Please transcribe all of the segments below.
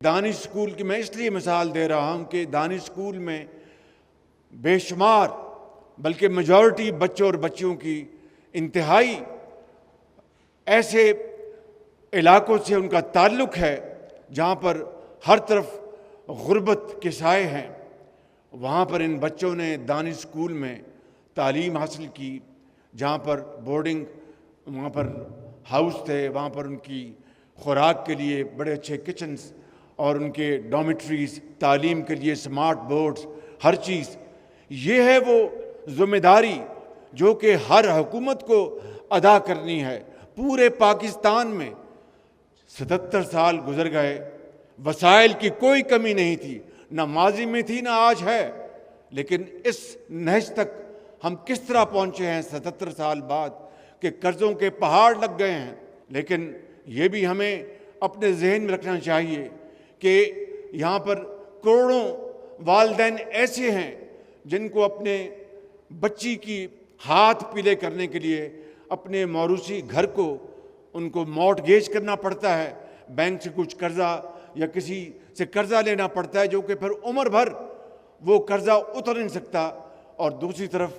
دانش school کی میں اس لیے مثال دے رہا ہوں کہ دانش اسکول میں بے شمار بلکہ میجورٹی بچوں اور بچیوں کی انتہائی ایسے علاقوں سے ان کا تعلق ہے جہاں پر ہر طرف غربت کے سائے ہیں۔ وہاں پر ان بچوں نے دانش اسکول میں تعلیم حاصل کی، جہاں پر بورڈنگ، وہاں پر ہاؤس تھے، وہاں پر ان کی خوراک کے لیے بڑے اچھے کچنز اور ان کے ڈومیٹریز، تعلیم کے لیے سمارٹ بورڈز، ہر چیز۔ یہ ہے وہ ذمہ داری جو کہ ہر حکومت کو ادا کرنی ہے۔ پورے پاکستان میں 77 سال گزر گئے، وسائل کی کوئی کمی نہیں تھی، نہ ماضی میں تھی نہ آج ہے، لیکن اس نہج تک ہم کس طرح پہنچے ہیں 77 سال بعد کہ قرضوں کے پہاڑ لگ گئے ہیں۔ لیکن یہ بھی ہمیں اپنے ذہن میں رکھنا چاہیے کہ یہاں پر کروڑوں والدین ایسے ہیں جن کو اپنے بچی کی ہاتھ پیلے کرنے کے لیے اپنے موروثی گھر کو ان کو مارٹگیج کرنا پڑتا ہے، بینک سے کچھ قرضہ یا کسی سے قرضہ لینا پڑتا ہے جو کہ پھر عمر بھر وہ قرضہ اتر نہیں سکتا۔ اور دوسری طرف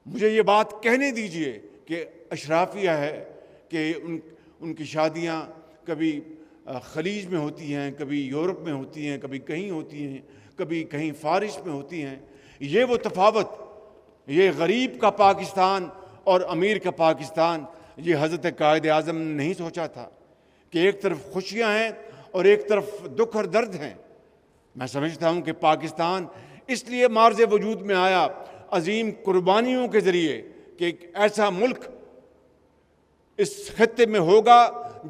مجھے یہ بات کہنے دیجئے کہ اشرافیہ ہے کہ ان کی شادیاں کبھی خلیج میں ہوتی ہیں، کبھی یورپ میں ہوتی ہیں، کبھی کہیں ہوتی ہیں، کبھی کہیں فارس میں ہوتی ہیں۔ یہ وہ تفاوت، یہ غریب کا پاکستان اور امیر کا پاکستان، یہ حضرت قائد اعظم نے نہیں سوچا تھا کہ ایک طرف خوشیاں ہیں اور ایک طرف دکھ اور درد ہیں۔ میں سمجھتا ہوں کہ پاکستان اس لیے معرض وجود میں آیا عظیم قربانیوں کے ذریعے کہ ایک ایسا ملک اس خطے میں ہوگا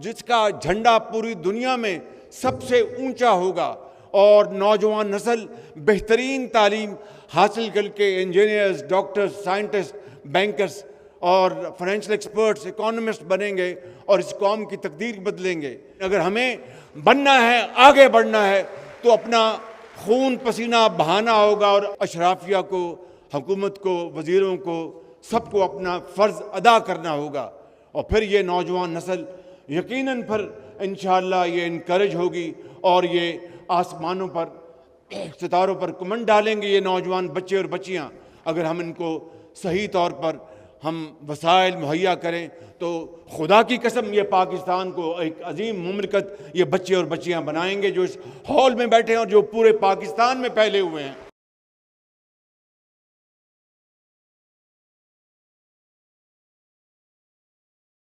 جس کا جھنڈا پوری دنیا میں سب سے اونچا ہوگا، اور نوجوان نسل بہترین تعلیم حاصل کر کے انجینئرز، ڈاکٹرز، سائنٹسٹ، بینکرز اور فائنینشل ایکسپرٹس، اکانومسٹ بنیں گے اور اس قوم کی تقدیر بدلیں گے۔ اگر ہمیں بننا ہے، آگے بڑھنا ہے، تو اپنا خون پسینہ بہانا ہوگا، اور اشرافیہ کو، حکومت کو، وزیروں کو، سب کو اپنا فرض ادا کرنا ہوگا۔ اور پھر یہ نوجوان نسل یقیناً پھر انشاءاللہ یہ انکریج ہوگی اور یہ آسمانوں پر، ستاروں پر کمند ڈالیں گے یہ نوجوان بچے اور بچیاں۔ اگر ہم ان کو صحیح طور پر ہم وسائل مہیا کریں تو خدا کی قسم یہ پاکستان کو ایک عظیم مملکت یہ بچے اور بچیاں بنائیں گے جو اس ہال میں بیٹھے ہیں اور جو پورے پاکستان میں پھیلے ہوئے ہیں۔